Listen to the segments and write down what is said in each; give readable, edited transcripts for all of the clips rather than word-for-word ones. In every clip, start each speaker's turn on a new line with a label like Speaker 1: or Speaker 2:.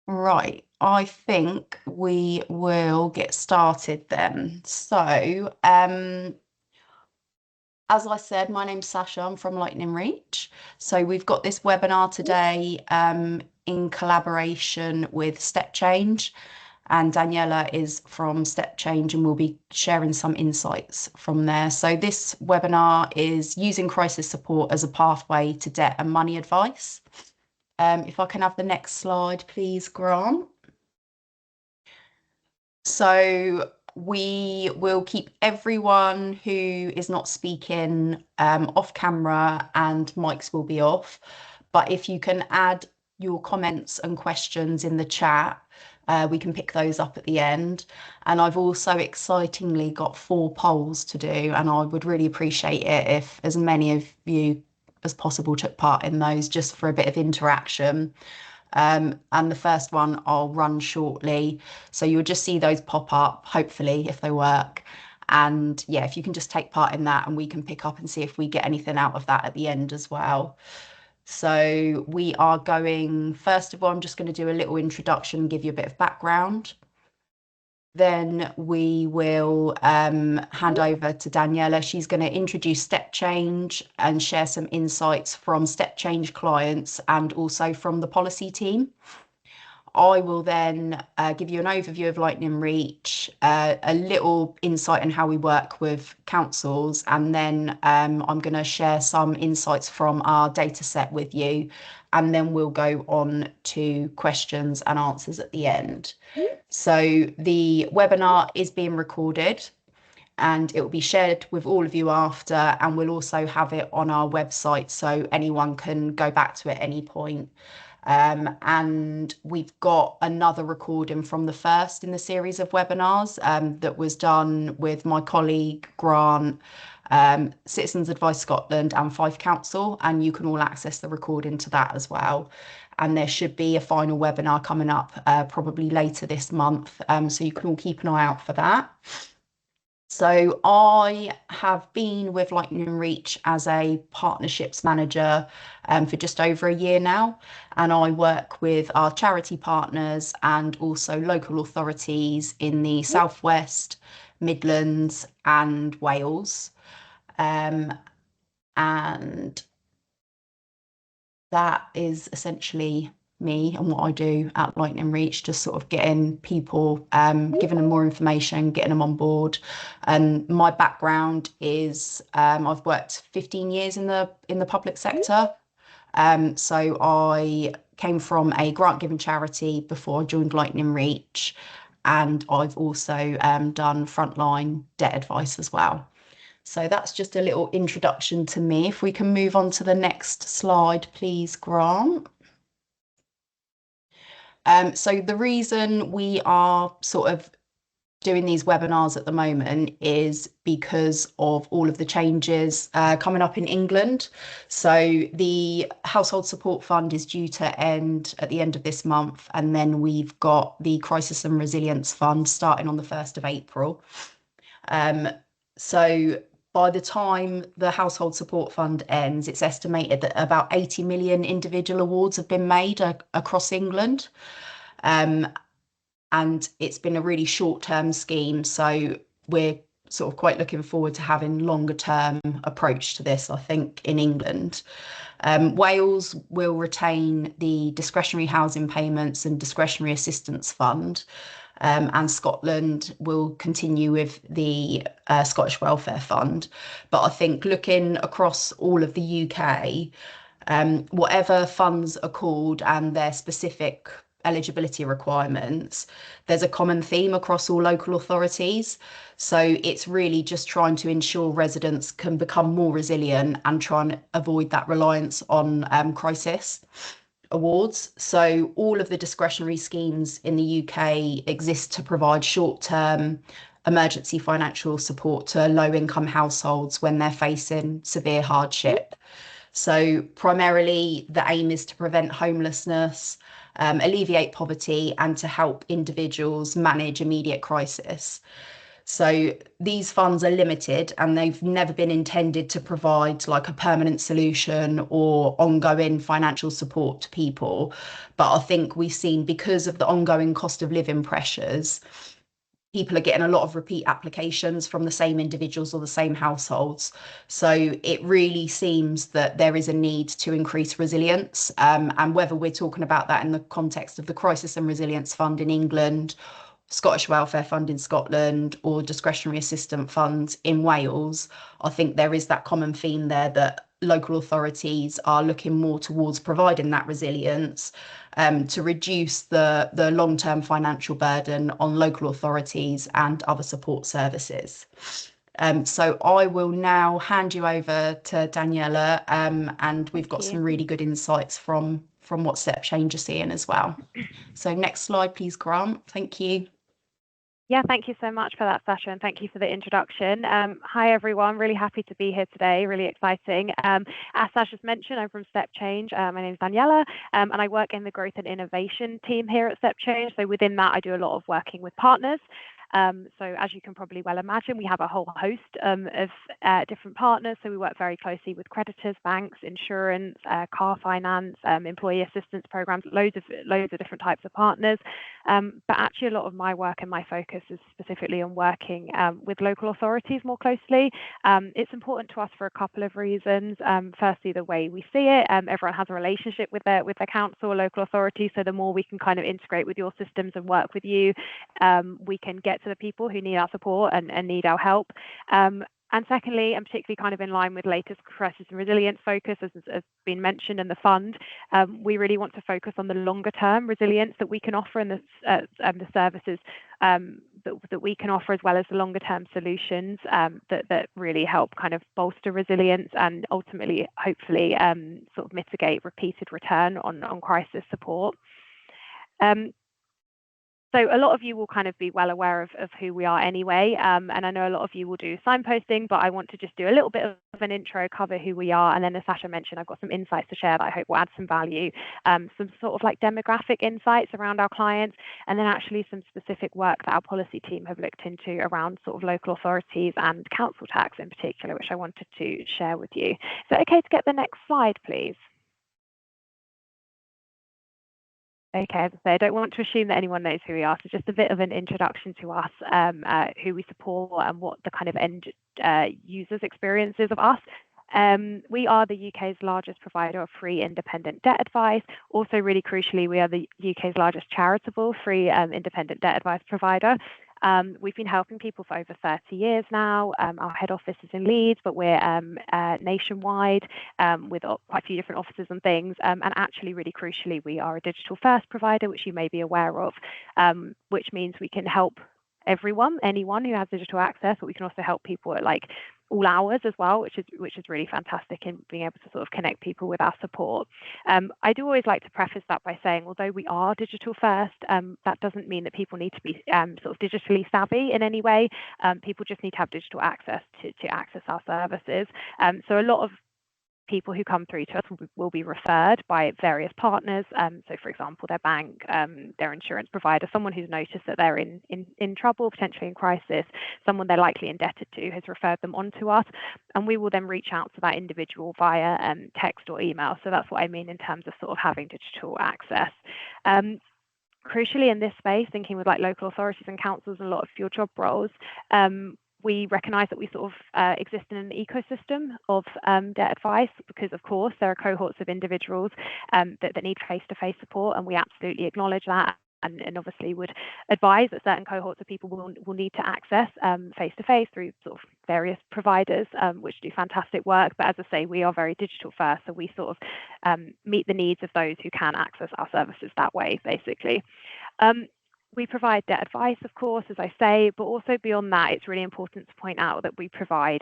Speaker 1: Right, I think we will get started then. As I said, my name's Sasha. I'm from Lightning Reach. So, we've got this webinar today in collaboration with Step Change, and Daniela is from Step Change, and we'll be sharing some insights from there. So, this webinar is using crisis support as a pathway to debt and money advice. If I can have the next slide, please, Grant. So we will keep everyone who is not speaking off camera and mics will be off. But if you can add your comments and questions in the chat, we can pick those up at the end. And I've also excitingly got 4 polls to do, and I would really appreciate it if as many of you as possible took part in those just for a bit of interaction. And the first one I'll run shortly. So you'll just see those pop up, hopefully, if they work. And yeah, if you can just take part in that and we can pick up and see if we get anything out of that at the end as well. So we are going, first of all, I'm just going to do a little introduction, give you a bit of background. Then we will hand over to Daniela. She's going to introduce Step Change and share some insights from Step Change clients and also from the policy team. I will then give you an overview of Lightning Reach, a little insight on how we work with councils, and then I'm going to share some insights from our data set with you, and then we'll go on to questions and answers at the end. So the webinar is being recorded and it will be shared with all of you after, and we'll also have it on our website so anyone can go back to it at any point. And we've got another recording from the first in the series of webinars that was done with my colleague Grant, Citizens Advice Scotland and Fife Council, and you can all access the recording to that as well. And there should be a final webinar coming up probably later this month, so you can all keep an eye out for that. So I have been with Lightning Reach as a partnerships manager for just over a year now, and I work with our charity partners and also local authorities in the Southwest, Midlands and Wales. And that is essentially me and what I do at Lightning Reach, just sort of getting people, giving them more information, getting them on board. And my background is I've worked 15 years in the public sector. So I came from a grant-giving charity before I joined Lightning Reach, and I've also done frontline debt advice as well. So that's just a little introduction to me. If we can move on to the next slide, please, Grant. So the reason we are sort of doing these webinars at the moment is because of all of the changes coming up in England. So the Household Support Fund is due to end at the end of this month, and then we've got the Crisis and Resilience Fund starting on the 1st of April. So by the time the Household Support Fund ends, it's estimated that about 80 million individual awards have been made across England. And it's been a really short-term scheme. So we're sort of quite looking forward to having longer-term approach to this, I think, in England. Wales will retain the discretionary housing payments and discretionary assistance fund. And Scotland will continue with the Scottish Welfare Fund. But I think looking across all of the UK, whatever funds are called and their specific eligibility requirements, there's a common theme across all local authorities. So it's really just trying to ensure residents can become more resilient and try and avoid that reliance on crisis awards. So all of the discretionary schemes in the UK exist to provide short-term emergency financial support to low-income households when they're facing severe hardship. So primarily the aim is to prevent homelessness, alleviate poverty, and to help individuals manage immediate crisis. So these funds are limited and they've never been intended to provide like a permanent solution or ongoing financial support to people. But I think we've seen, because of the ongoing cost of living pressures, people are getting a lot of repeat applications from the same individuals or the same households. So it really seems that there is a need to increase resilience. And whether we're talking about that in the context of the Crisis and Resilience Fund in England, Scottish Welfare Fund in Scotland, or discretionary assistance funds in Wales, I think there is that common theme there that local authorities are looking more towards providing that resilience, to reduce the long-term financial burden on local authorities and other support services. So I will now hand you over to Daniela, and we've got some really good insights from what Step Change are seeing as well. So next slide, please, Grant. Thank you.
Speaker 2: Yeah, thank you so much for that, Sasha, and thank you for the introduction. Hi, everyone. Really happy to be here today. Really exciting. As Sasha's mentioned, I'm from Step Change. My name is Daniela, and I work in the growth and innovation team here at Step Change. So within that, I do a lot of working with partners. So as you can probably well imagine, we have a whole host of different partners. So we work very closely with creditors, banks, insurance, car finance, employee assistance programs, loads of different types of partners. But actually, a lot of my work and my focus is specifically on working with local authorities more closely. It's important to us for a couple of reasons. Firstly, the way we see it, everyone has a relationship with their council or local authority. So the more we can kind of integrate with your systems and work with you, we can get to the people who need our support and need our help. And secondly, and particularly kind of in line with latest crisis and resilience focus, as been mentioned in the fund, we really want to focus on the longer term resilience that we can offer and the services that we can offer, as well as the longer term solutions that really help kind of bolster resilience and ultimately, hopefully, sort of mitigate repeated return on crisis support. So a lot of you will kind of be well aware of who we are anyway, and I know a lot of you will do signposting, but I want to just do a little bit of an intro, cover who we are, and then as Sasha mentioned, I've got some insights to share that I hope will add some value, some sort of like demographic insights around our clients, and then actually some specific work that our policy team have looked into around sort of local authorities and council tax in particular, which I wanted to share with you. So okay to get the next slide, please? Okay, as I say, I don't want to assume that anyone knows who we are, so just a bit of an introduction to us, who we support and what the kind of end users' experience is of us. We are the UK's largest provider of free independent debt advice. Also, really crucially, we are the UK's largest charitable free independent debt advice provider. We've been helping people for over 30 years now. Our head office is in Leeds, but we're nationwide with quite a few different offices and things. And actually, really crucially, we are a digital first provider, which you may be aware of, which means we can help anyone who has digital access, but we can also help people at like all hours as well, which is really fantastic in being able to sort of connect people with our support. I do always like to preface that by saying, although we are digital first, that doesn't mean that people need to be sort of digitally savvy in any way. People just need to have digital access to access our services. So a lot of people who come through to us will be referred by various partners. So, for example, their bank, their insurance provider, someone who's noticed that they're in trouble, potentially in crisis, someone they're likely indebted to has referred them on to us, and we will then reach out to that individual via text or email. So that's what I mean in terms of sort of having digital access. Crucially, in this space, thinking with like local authorities and councils and a lot of your job roles, we recognise that we sort of exist in an ecosystem of debt advice because, of course, there are cohorts of individuals that need face-to-face support, and we absolutely acknowledge that. And obviously would advise that certain cohorts of people will need to access face-to-face through sort of various providers, which do fantastic work. But as I say, we are very digital first, so we sort of meet the needs of those who can access our services that way, basically. We provide debt advice, of course, as I say, but also beyond that, it's really important to point out that we provide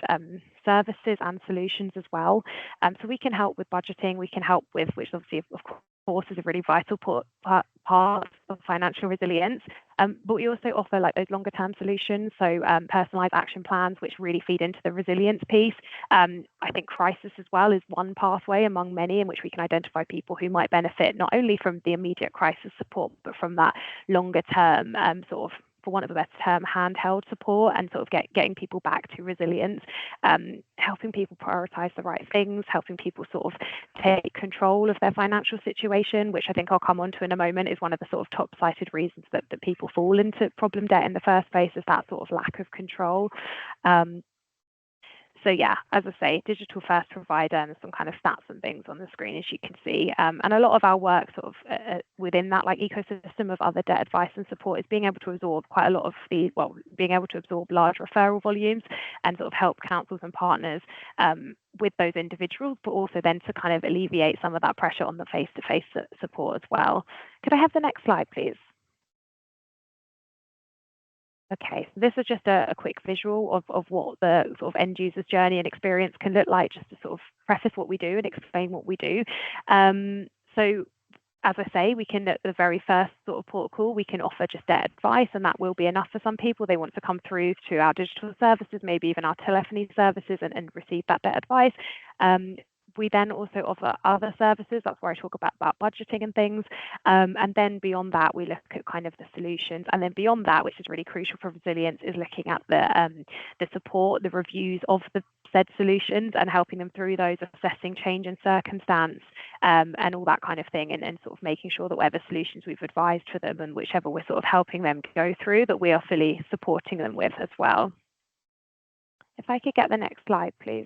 Speaker 2: services and solutions as well. So we can help with budgeting, we can help with, which obviously, of course, is a really vital part of financial resilience. But we also offer like those longer term solutions, so personalised action plans, which really feed into the resilience piece. I think crisis as well is one pathway among many in which we can identify people who might benefit not only from the immediate crisis support, but from that longer term sort of for want of a better term, handheld support and sort of getting people back to resilience, helping people prioritize the right things, helping people sort of take control of their financial situation, which I think I'll come on to in a moment, is one of the sort of top cited reasons that people fall into problem debt in the first place, is that sort of lack of control. So yeah, as I say, digital first provider, and some kind of stats and things on the screen, as you can see. And a lot of our work sort of within that like ecosystem of other debt advice and support is being able to absorb quite a lot of being able to absorb large referral volumes and sort of help councils and partners with those individuals, but also then to kind of alleviate some of that pressure on the face-to-face support as well. Could I have the next slide, please? Okay, so this is just a quick visual of what the sort of end user's journey and experience can look like, just to sort of preface what we do and explain what we do. So as I say, we can, at the very first sort of port call, we can offer just debt advice, and that will be enough for some people. They want to come through to our digital services, maybe even our telephony services, and receive that debt advice. We then also offer other services. That's where I talk about budgeting and things. And then beyond that, we look at kind of the solutions. And then beyond that, which is really crucial for resilience, is looking at the support, the reviews of the said solutions and helping them through those, assessing change in circumstance, and all that kind of thing, and sort of making sure that whatever solutions we've advised for them and whichever we're sort of helping them go through, that we are fully supporting them with as well. If I could get the next slide, please.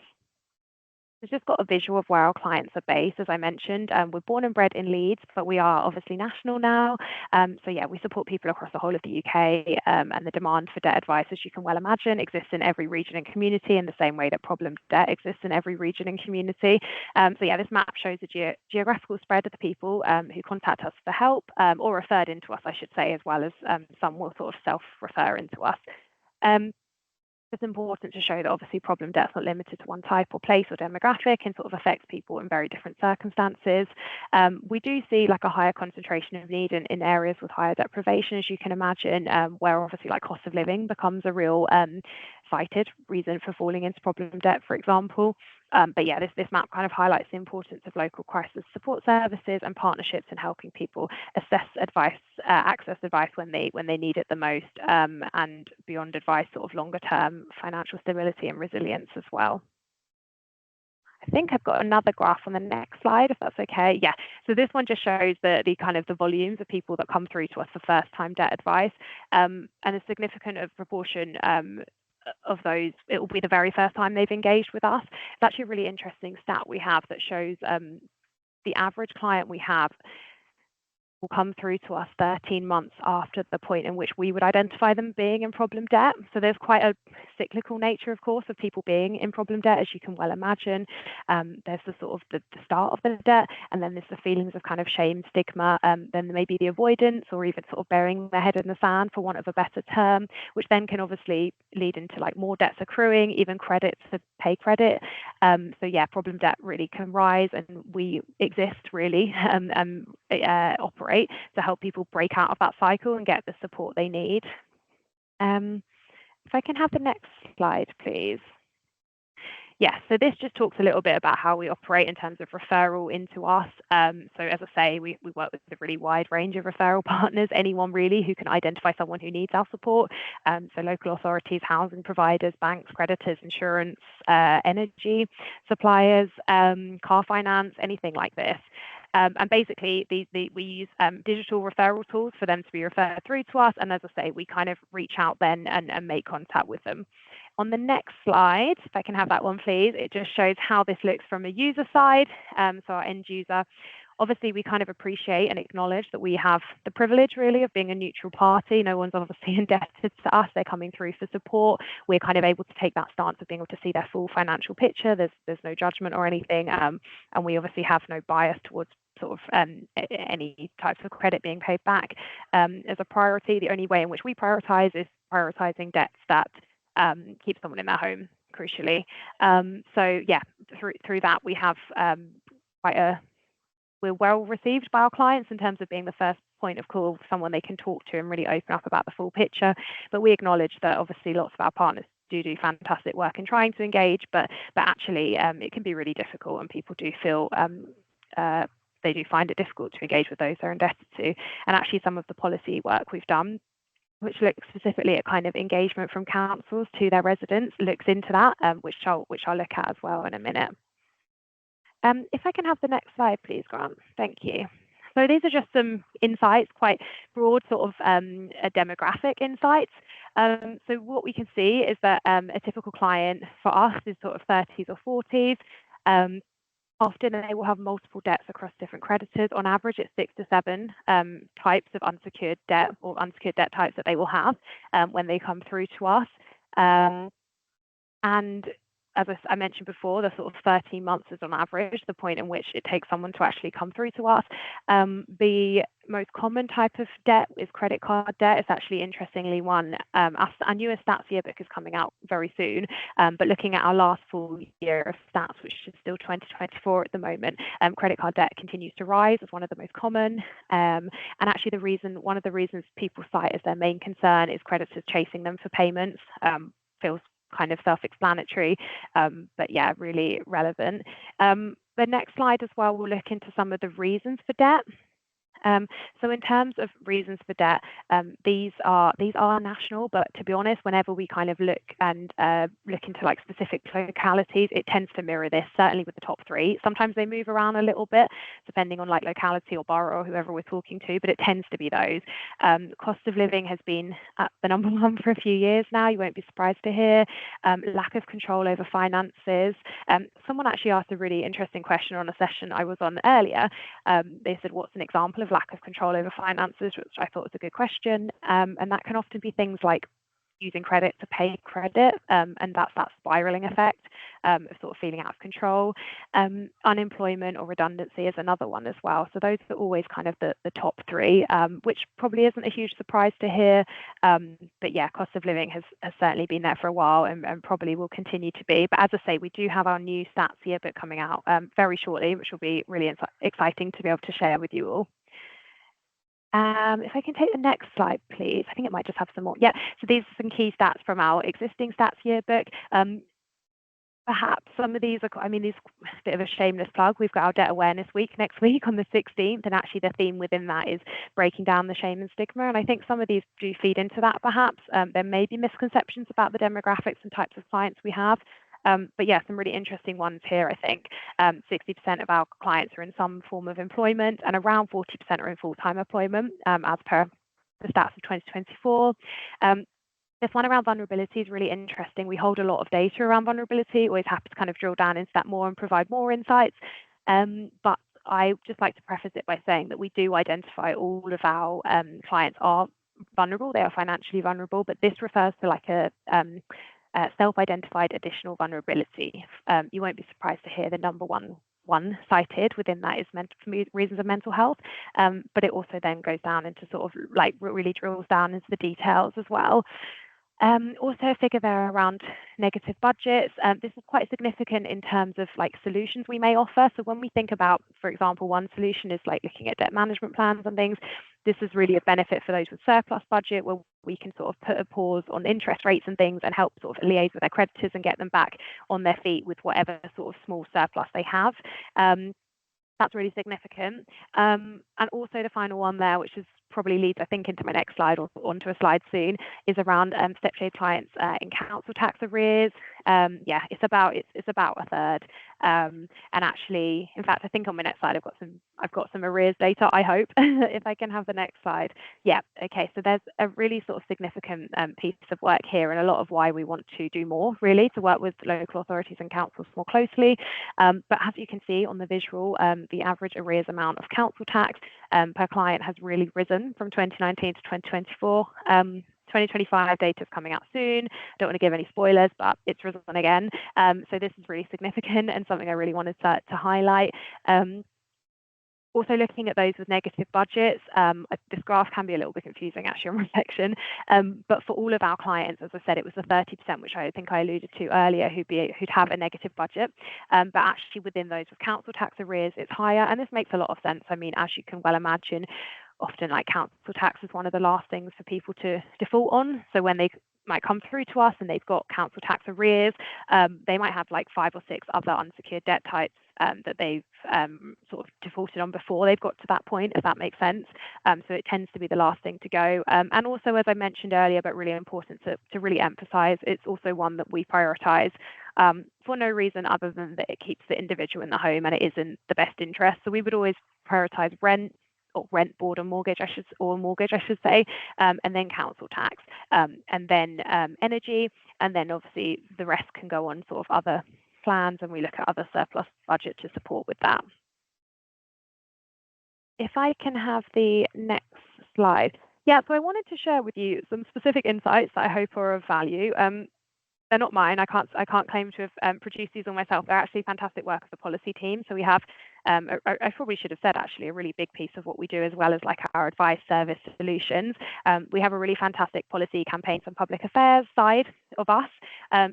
Speaker 2: It's just got a visual of where our clients are based. As I mentioned, we're born and bred in Leeds, but we are obviously national now. So yeah, we support people across the whole of the UK, and the demand for debt advice, as you can well imagine, exists in every region and community in the same way that problem debt exists in every region and community. So yeah, this map shows the geographical spread of the people who contact us for help, or referred into us, I should say, as well as some will sort of self-refer into us. It's important to show that obviously problem debt is not limited to one type or place or demographic, and sort of affects people in very different circumstances. We do see like a higher concentration of need in areas with higher deprivation, as you can imagine, where obviously like cost of living becomes a real cited reason for falling into problem debt, for example. But yeah, this map kind of highlights the importance of local crisis support services and partnerships in helping people access advice when they need it the most, and beyond advice, sort of longer term financial stability and resilience as well. I think I've got another graph on the next slide, if that's okay. Yeah, so this one just shows the kind of the volumes of people that come through to us for first time debt advice, and a significant proportion of those, it will be the very first time they've engaged with us. It's actually a really interesting stat we have that shows the average client we have will come through to us 13 months after the point in which we would identify them being in problem debt. So there's quite a cyclical nature, of course, of people being in problem debt, as you can well imagine. There's the sort of the start of the debt, and then there's the feelings of kind of shame, stigma, then there may be the avoidance, or even sort of burying their head in the sand, for want of a better term, which then can obviously lead into like more debts accruing, even credits to pay credit. So yeah, problem debt really can rise, and we exist really operate to help people break out of that cycle and get the support they need. If I can have the next slide, please. Yeah, so this just talks a little bit about how we operate in terms of referral into us. So as I say, we work with a really wide range of referral partners, anyone really who can identify someone who needs our support. So local authorities, housing providers, banks, creditors, insurance, energy suppliers, car finance, anything like this. And basically, we use digital referral tools for them to be referred through to us. And as I say, we kind of reach out then and make contact with them. On the next slide, if I can have that one, please, it just shows how this looks from a user side. So our end user, obviously, we kind of appreciate and acknowledge that we have the privilege, really, of being a neutral party. No one's obviously indebted to us. They're coming through for support. We're kind of able to take that stance of being able to see their full financial picture. There's no judgment or anything. And we obviously have no bias towards sort of any types of credit being paid back as a priority. The only way in which we prioritize is prioritizing debts that keep someone in their home, crucially. So yeah, through that we have we're well received by our clients in terms of being the first point of call, someone they can talk to and really open up about the full picture. But we acknowledge that obviously lots of our partners do fantastic work in trying to engage, but actually it can be really difficult, and people do feel they do find it difficult to engage with those they're indebted to. And actually some of the policy work we've done which looks specifically at kind of engagement from councils to their residents, looks into that, which I'll look at as well in a minute. If I can have the next slide, please, Grant. Thank you. So these are just some insights, quite broad sort of demographic insights. So what we can see is that a typical client for us is sort of 30s or 40s. Often they will have multiple debts across different creditors. On average, it's 6 to 7 types of unsecured debt or unsecured debt types that they will have when they come through to us. And as I mentioned before, the sort of 13 months is on average the point in which it takes someone to actually come through to us. The most common type of debt is credit card debt. It's actually interestingly one, our newest stats yearbook is coming out very soon, but looking at our last full year of stats, which is still 2024 at the moment, credit card debt continues to rise as one of the most common. And actually one of the reasons people cite as their main concern is creditors chasing them for payments. Feels kind of self-explanatory, but yeah, really relevant. The next slide as well, we'll look into some of the reasons for debt. So in terms of reasons for debt, these are national, but to be honest, whenever we kind of look into like specific localities, it tends to mirror this, certainly with the top 3. Sometimes they move around a little bit depending on like locality or borough or whoever we're talking to, but it tends to be those. Cost of living has been at the number 1 for a few years now. You won't be surprised to hear. Lack of control over finances. Someone actually asked a really interesting question on a session I was on earlier. They said, what's an example of lack of control over finances, which I thought was a good question. And that can often be things like using credit to pay credit, and that's that spiraling effect of sort of feeling out of control. Unemployment or redundancy is another one as well. So those are always kind of the top 3, which probably isn't a huge surprise to hear. But yeah, cost of living has certainly been there for a while and probably will continue to be. But as I say, we do have our new stats yearbook coming out very shortly, which will be really exciting to be able to share with you all. If I can take the next slide, please. I think it might just have some more. Yeah, so these are some key stats from our existing stats yearbook. Perhaps some of these are, these a bit of a shameless plug. We've got our Debt Awareness Week next week on the 16th, and actually the theme within that is breaking down the shame and stigma. And I think some of these do feed into that perhaps. There may be misconceptions about the demographics and types of clients we have. But yeah, some really interesting ones here, I think. 60% of our clients are in some form of employment and around 40% are in full-time employment, as per the stats of 2024. This one around vulnerability is really interesting. We hold a lot of data around vulnerability, always happy to kind of drill down into that more and provide more insights. But I just like to preface it by saying that we do identify all of our clients are vulnerable, they are financially vulnerable, but this refers to like a self-identified additional vulnerability. You won't be surprised to hear the number one cited within that is reasons of mental health, but it also then goes down into sort of like really drills down into the details as well. Also a figure there around negative budgets. This is quite significant in terms of like solutions we may offer. So when we think about, for example, one solution is like looking at debt management plans and things, this is really a benefit for those with surplus budget where we can sort of put a pause on interest rates and things and help sort of liaise with their creditors and get them back on their feet with whatever sort of small surplus they have. That's really significant. And also the final one there, which is probably leads, I think, into my next slide or onto a slide soon, is around stepshade clients in council tax arrears. Yeah, it's about a third. And actually, in fact, I think on my next slide I've got some arrears data, I hope, if I can have the next slide. Yeah, okay, so there's a really sort of significant piece of work here and a lot of why we want to do more, really, to work with local authorities and councils more closely. But as you can see on the visual, the average arrears amount of council tax per client has really risen from 2019 to 2024. 2025 data is coming out soon. Don't want to give any spoilers, but it's risen again. So this is really significant and something I really wanted to highlight. Also looking at those with negative budgets, this graph can be a little bit confusing actually on reflection, but for all of our clients, as I said, it was the 30%, which I think I alluded to earlier, who'd have a negative budget, but actually within those with council tax arrears, it's higher, and this makes a lot of sense. I mean, as you can well imagine, often like council tax is one of the last things for people to default on. So when they might come through to us and they've got council tax arrears, they might have like 5 or 6 other unsecured debt types that they've sort of defaulted on before they've got to that point, if that makes sense. So it tends to be the last thing to go. And also, as I mentioned earlier, but really important to really emphasize, it's also one that we prioritize for no reason other than that it keeps the individual in the home and it is in the best interest. So we would always prioritize rent, board, or mortgage, I should say, and then council tax, and then energy, and then obviously the rest can go on sort of other plans, and we look at other surplus budget to support with that. If I can have the next slide. Yeah, so I wanted to share with you some specific insights that I hope are of value. They're not mine. I can't claim to have produced these all myself. They're actually fantastic work of the policy team. So we have, I probably should have said actually, a really big piece of what we do, as well as like our advice service solutions. We have a really fantastic policy campaigns and public affairs side of us,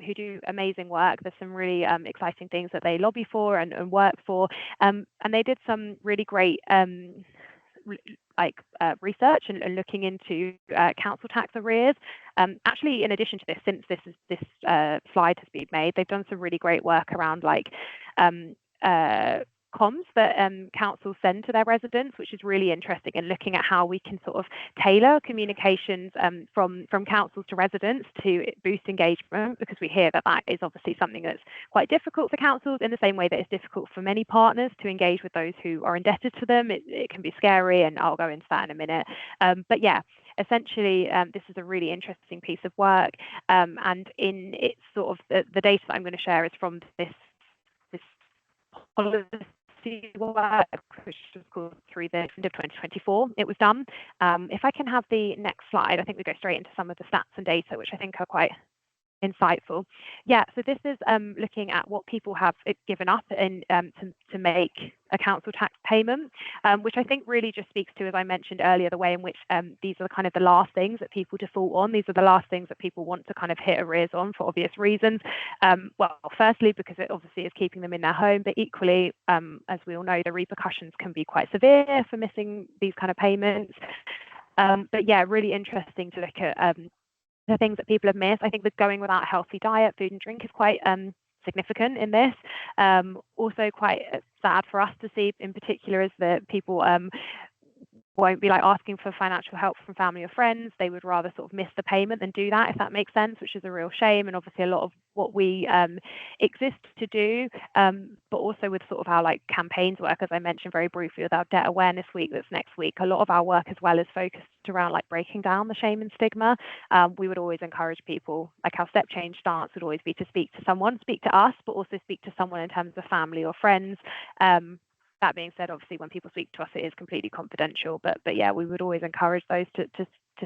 Speaker 2: who do amazing work. There's some really exciting things that they lobby for and work for. And they did some really great research and looking into council tax arrears. Actually, in addition to this, since this slide has been made, they've done some really great work around like comms that councils send to their residents, which is really interesting, and looking at how we can sort of tailor communications from councils to residents to boost engagement, because we hear that is obviously something that's quite difficult for councils, in the same way that it's difficult for many partners to engage with those who are indebted to them. It can be scary, and I'll go into that in a minute. But yeah, essentially, this is a really interesting piece of work, and in it's sort of the data that I'm going to share is from this policy work, which was called through the end of 2024. It was done. If I can have the next slide, I think we go straight into some of the stats and data, which I think are quite insightful. Yeah, so this is looking at what people have given up in to make a council tax payment, which I think really just speaks to, as I mentioned earlier, the way in which these are kind of the last things that people default on. These are the last things that people want to kind of hit arrears on for obvious reasons. Well, firstly, because it obviously is keeping them in their home, but equally, as we all know, the repercussions can be quite severe for missing these kind of payments. But yeah, really interesting to look at the things that people have missed. I think that going without a healthy diet, food and drink is quite significant in this. Also quite sad for us to see in particular is that people won't be like asking for financial help from family or friends. They would rather sort of miss the payment than do that, if that makes sense, which is a real shame. And obviously a lot of what we exist to do, but also with sort of our like campaigns work, as I mentioned very briefly, with our debt awareness week that's next week, a lot of our work as well is focused around like breaking down the shame and stigma. We would always encourage people, like our step change stance would always be to speak to someone, speak to us, but also speak to someone in terms of family or friends. That being said, obviously, when people speak to us, it is completely confidential. But yeah, we would always encourage those to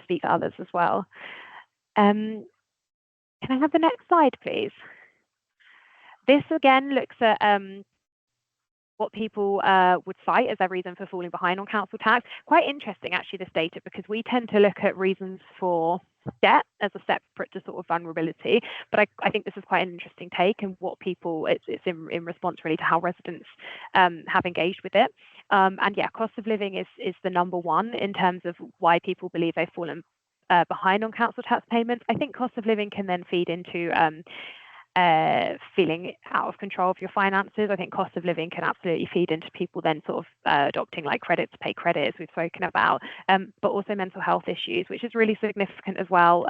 Speaker 2: speak to others as well. Can I have the next slide, please? This again looks at what people would cite as their reason for falling behind on council tax. Quite interesting, actually, this data, because we tend to look at reasons for debt as a separate to sort of vulnerability, but I think this is quite an interesting take, and what people it's in response really to how residents have engaged with it. And yeah, cost of living is the number one in terms of why people believe they've fallen behind on council tax payments. I think cost of living can then feed into feeling out of control of your finances. I think cost of living can absolutely feed into people then sort of adopting like credit to pay credit, as we've spoken about, but also mental health issues, which is really significant as well.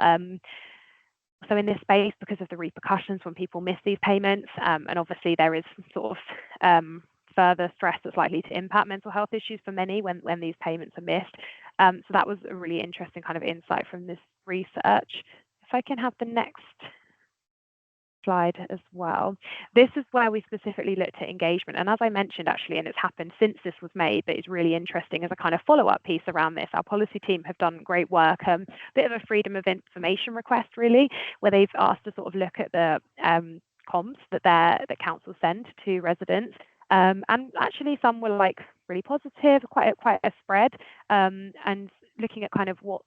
Speaker 2: So in this space, because of the repercussions when people miss these payments, and obviously there is sort of further stress that's likely to impact mental health issues for many when these payments are missed. So that was a really interesting kind of insight from this research. If I can have the next slide as well. This is where we specifically looked at engagement. And as I mentioned, actually, and it's happened since this was made, but it's really interesting as a kind of follow-up piece around this. Our policy team have done great work, a bit of a freedom of information request, really, where they've asked to sort of look at the comms that council send to residents. And actually some were like really positive, quite a spread, and looking at kind of what's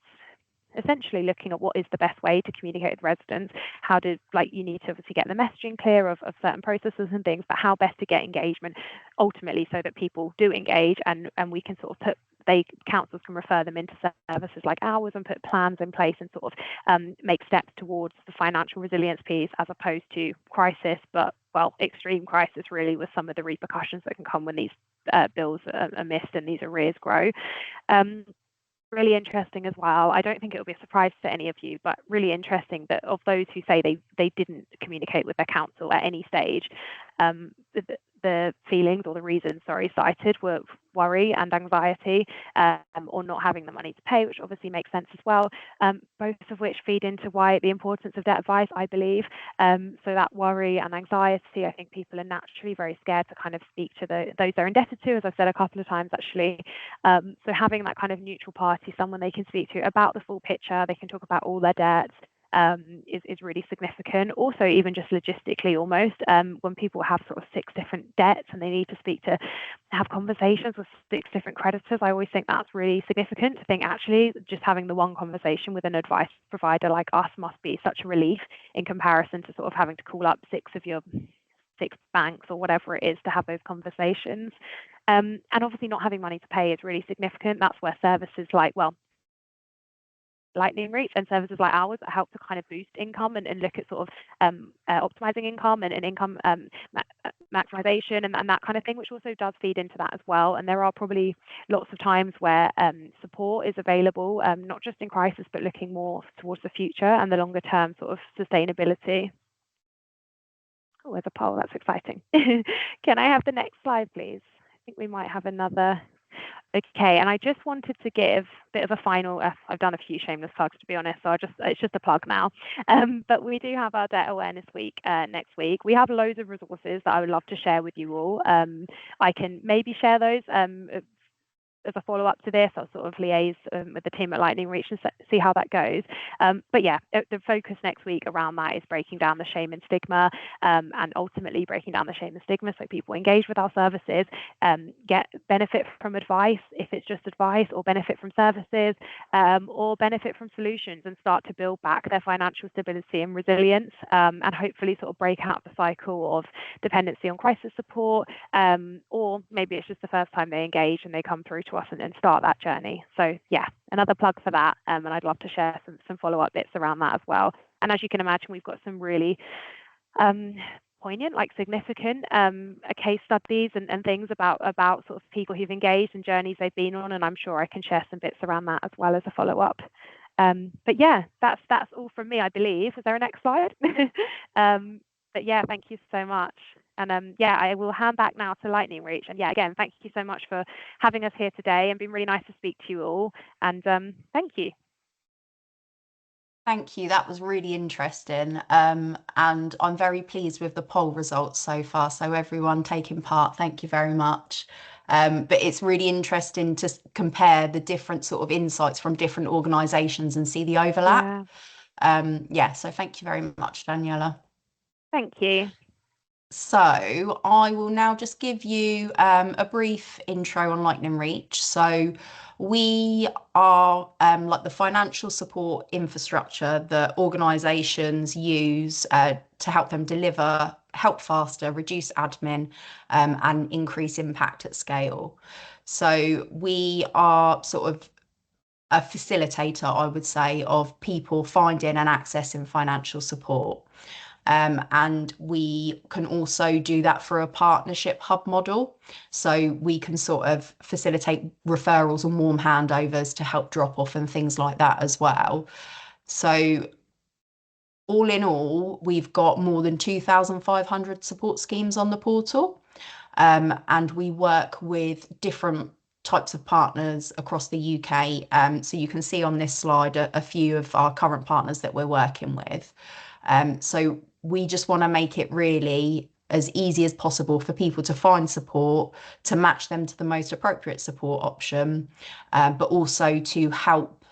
Speaker 2: essentially looking at what is the best way to communicate with residents, how to you need to obviously get the messaging clear of certain processes and things, but how best to get engagement ultimately so that people do engage, and we can sort of councils can refer them into services like ours and put plans in place and sort of make steps towards the financial resilience piece, as opposed to crisis, but well, extreme crisis really, with some of the repercussions that can come when these bills are missed and these arrears grow. Really interesting as well. I don't think it will be a surprise to any of you, but really interesting that of those who say they didn't communicate with their council at any stage, the feelings or the reasons, cited were worry and anxiety, or not having the money to pay, which obviously makes sense as well. Both of which feed into why the importance of debt advice, I believe. So that worry and anxiety, I think people are naturally very scared to kind of speak to those they're indebted to, as I've said a couple of times actually. So having that kind of neutral party, someone they can speak to about the full picture, they can talk about all their debts, is really significant. Also, even just logistically, almost when people have sort of 6 different debts and they need to have conversations with 6 different creditors, I always think that's really significant. To think actually just having the one conversation with an advice provider like us must be such a relief in comparison to sort of having to call up 6 of your 6 banks or whatever it is to have those conversations. And obviously not having money to pay is really significant. That's where services like, Lightning Reach and services like ours help to kind of boost income and look at sort of optimizing income and income maximization and that kind of thing, which also does feed into that as well. And there are probably lots of times where support is available, not just in crisis, but looking more towards the future and the longer term sort of sustainability. Oh, there's a poll. That's exciting. Can I have the next slide, please? I think we might have another. Okay, and I just wanted to give a bit of a final, I've done a few shameless plugs to be honest, so it's just a plug now. But we do have our Debt Awareness Week next week. We have loads of resources that I would love to share with you all. I can maybe share those as a follow-up to this. I'll sort of liaise with the team at Lightning Reach and see how that goes. But yeah, the focus next week around that is breaking down the shame and stigma, and ultimately breaking down the shame and stigma so people engage with our services, get benefit from advice if it's just advice, or benefit from services, or benefit from solutions and start to build back their financial stability and resilience, and hopefully sort of break out the cycle of dependency on crisis support, or maybe it's just the first time they engage and they come through to us and start that journey. So yeah, another plug for that, and I'd love to share some follow-up bits around that as well. And as you can imagine, we've got some really poignant, like significant case studies and things about sort of people who've engaged and journeys they've been on, and I'm sure I can share some bits around that as well as a follow-up. But yeah, that's all from me, I believe. Is there a next slide? But yeah, thank you so much. And yeah, I will hand back now to Lightning Reach. And yeah, again, thank you so much for having us here today and been really nice to speak to you all. And thank you.
Speaker 1: Thank you. That was really interesting. And I'm very pleased with the poll results so far. So everyone taking part, thank you very much. But it's really interesting to compare the different sort of insights from different organisations and see the overlap. Yeah, so thank you very much, Daniela.
Speaker 2: Thank you.
Speaker 1: So I will now just give you a brief intro on Lightning Reach. So we are like the financial support infrastructure that organisations use to help them deliver, help faster, reduce admin, and increase impact at scale. So we are sort of a facilitator, I would say, of people finding and accessing financial support. And we can also do that through a partnership hub model. So we can sort of facilitate referrals and warm handovers to help drop off and things like that as well. So all in all, we've got more than 2,500 support schemes on the portal. And we work with different types of partners across the UK. So you can see on this slide a few of our current partners that we're working with. So we just want to make it really as easy as possible for people to find support, to match them to the most appropriate support option, but also to help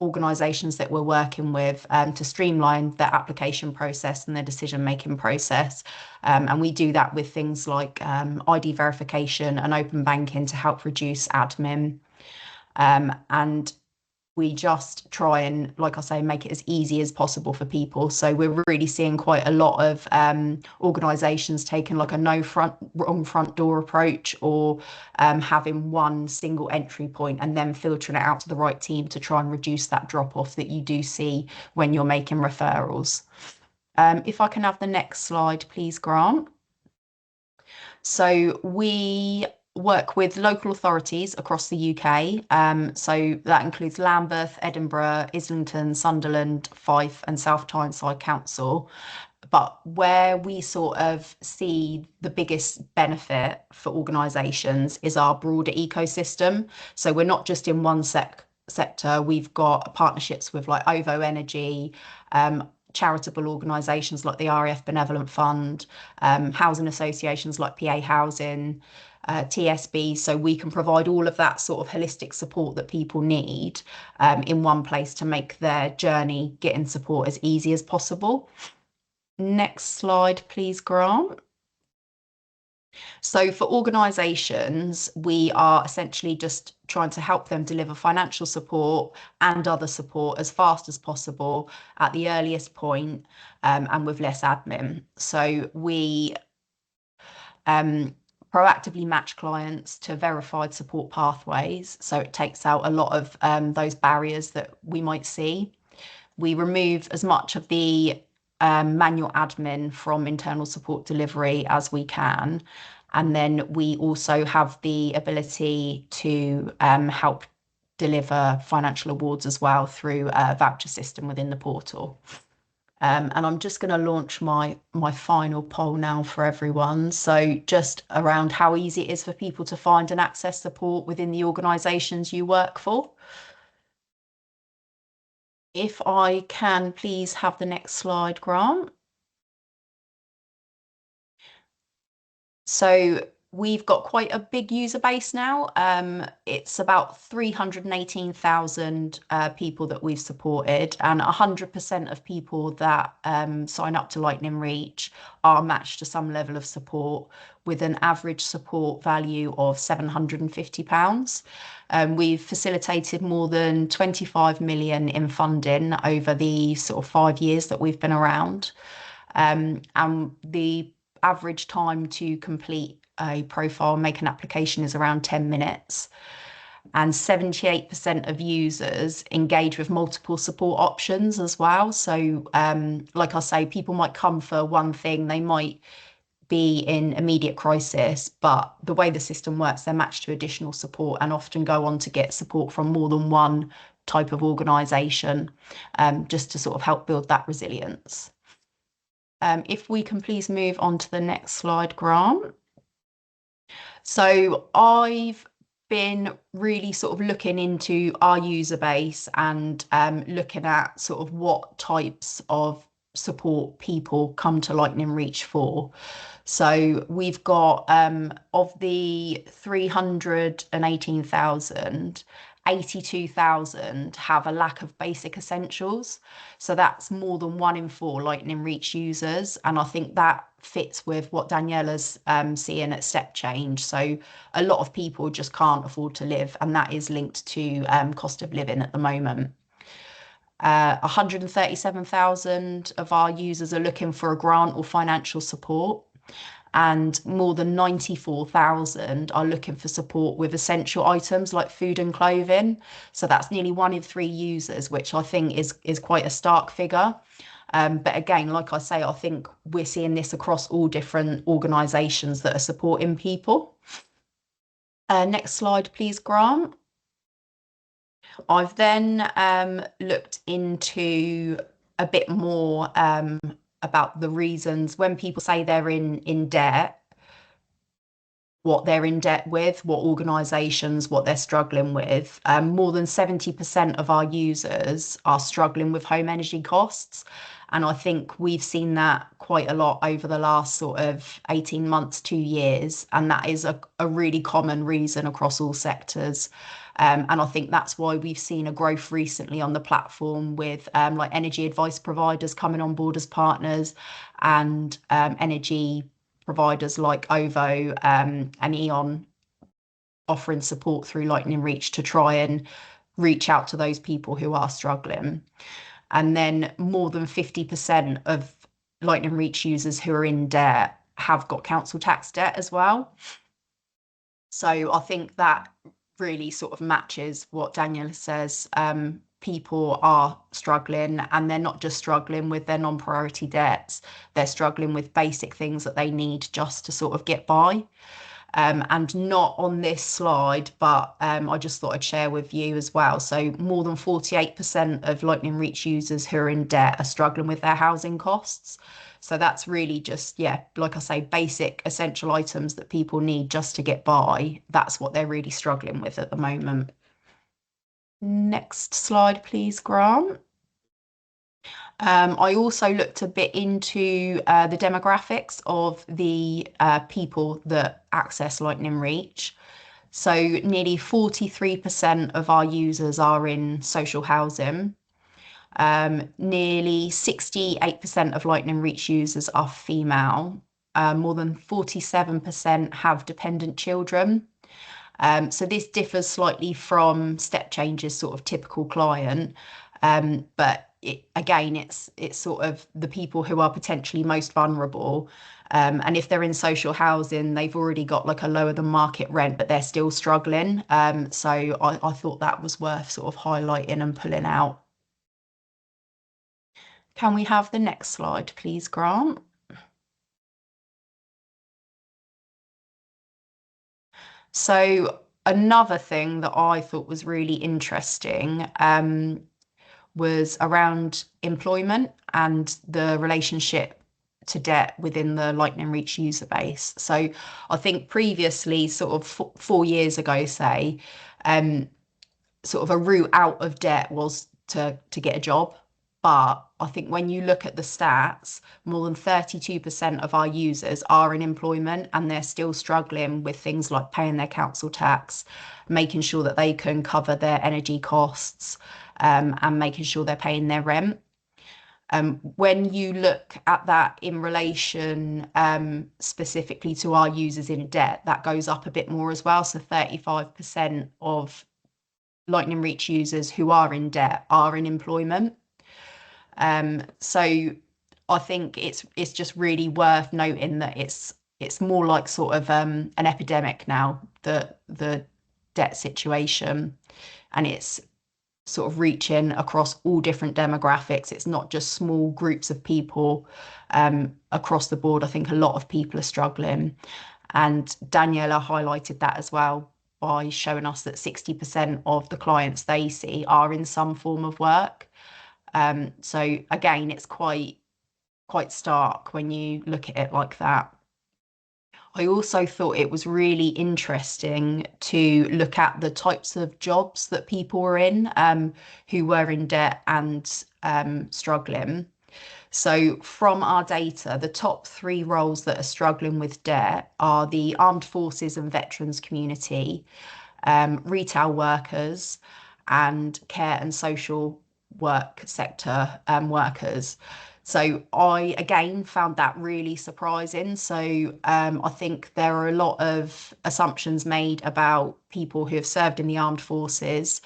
Speaker 1: organisations that we're working with to streamline their application process and their decision-making process. And we do that with things like ID verification and open banking to help reduce admin. And we just try and, like I say, make it as easy as possible for people. So we're really seeing quite a lot of organisations taking like a wrong front door approach, or having one single entry point and then filtering it out to the right team to try and reduce that drop off that you do see when you're making referrals. If I can have the next slide, please, Grant. So we work with local authorities across the UK. So that includes Lambeth, Edinburgh, Islington, Sunderland, Fife, and South Tyneside Council. But where we sort of see the biggest benefit for organisations is our broader ecosystem. So we're not just in one sector. We've got partnerships with like OVO Energy, charitable organisations like the RAF Benevolent Fund, housing associations like PA Housing, TSB, so we can provide all of that sort of holistic support that people need in one place to make their journey getting support as easy as possible. Next slide, please, Grant. So for organisations, we are essentially just trying to help them deliver financial support and other support as fast as possible at the earliest point, and with less admin. So we proactively match clients to verified support pathways. So it takes out a lot of those barriers that we might see. We remove as much of the manual admin from internal support delivery as we can. And then we also have the ability to help deliver financial awards as well through a voucher system within the portal. And I'm just going to launch my final poll now for everyone. So just around how easy it is for people to find and access support within the organisations you work for. If I can please have the next slide, Grant. So we've got quite a big user base now. It's about 318,000 people that we've supported, and 100% of people that sign up to Lightning Reach are matched to some level of support with an average support value of £750. We've facilitated more than 25 million in funding over the sort of 5 years that we've been around. And the average time to complete a profile, make an application is around 10 minutes. And 78% of users engage with multiple support options as well. So like I say, people might come for one thing, they might be in immediate crisis, but the way the system works, they're matched to additional support and often go on to get support from more than one type of organisation, just to sort of help build that resilience. If we can please move on to the next slide, Grant. So I've been really sort of looking into our user base and looking at sort of what types of support people come to Lightning Reach for. So we've got of the 318,000, 82,000 have a lack of basic essentials. So that's more than 1 in 4 Lightning Reach users. And I think that fits with what Daniela's seeing at Step Change. So a lot of people just can't afford to live, and that is linked to cost of living at the moment. 137,000 of our users are looking for a grant or financial support, and more than 94,000 are looking for support with essential items like food and clothing. So that's nearly 1 in 3 users, which I think is quite a stark figure. But again, like I say, I think we're seeing this across all different organisations that are supporting people. Next slide, please, Grant. I've then looked into a bit more about the reasons when people say they're in debt, what they're in debt with, what organisations, what they're struggling with. More than 70% of our users are struggling with home energy costs. And I think we've seen that quite a lot over the last sort of 18 months, 2 years. And that is a really common reason across all sectors. And I think that's why we've seen a growth recently on the platform with like energy advice providers coming on board as partners, and energy providers like OVO and E.ON offering support through Lightning Reach to try and reach out to those people who are struggling. And then more than 50% of Lightning Reach users who are in debt have got council tax debt as well. So I think that really sort of matches what Daniel says. People are struggling, and they're not just struggling with their non-priority debts, they're struggling with basic things that they need just to sort of get by. and not on this slide, but I just thought I'd share with you as well. So more than 48% of Lightning Reach users who are in debt are struggling with their housing costs. So that's really just, yeah, like I say, basic essential items that people need just to get by. That's what they're really struggling with at the moment. Next slide, please, Grant. I also looked a bit into the demographics of the people that access Lightning Reach. So nearly 43% of our users are in social housing. Nearly 68% of Lightning Reach users are female. More than 47% have dependent children. So this differs slightly from StepChange's sort of typical client, but again, it's sort of the people who are potentially most vulnerable. And if they're in social housing, they've already got like a lower than market rent, but they're still struggling. So I thought that was worth sort of highlighting and pulling out. Can we have the next slide, please, Grant? So another thing that I thought was really interesting was around employment and the relationship to debt within the Lightning Reach user base. So I think previously, sort of 4 years ago, say, sort of a route out of debt was to get a job. But I think when you look at the stats, more than 32% of our users are in employment and they're still struggling with things like paying their council tax, making sure that they can cover their energy costs, and making sure they're paying their rent. When you look at that in relation specifically to our users in debt, that goes up a bit more as well. So 35% of Lightning Reach users who are in debt are in employment. So I think it's just really worth noting that it's more like sort of an epidemic now, the debt situation, and it's sort of reaching across all different demographics. It's not just small groups of people across the board. I think a lot of people are struggling, and Daniela highlighted that as well by showing us that 60% of the clients they see are in some form of work. So again, it's quite stark when you look at it like that. I also thought it was really interesting to look at the types of jobs that people were in who were in debt and struggling. So from our data, the top 3 roles that are struggling with debt are the armed forces and veterans community, retail workers, and care and social work sector workers. So I again found that really surprising. So I think there are a lot of assumptions made about people who have served in the armed forces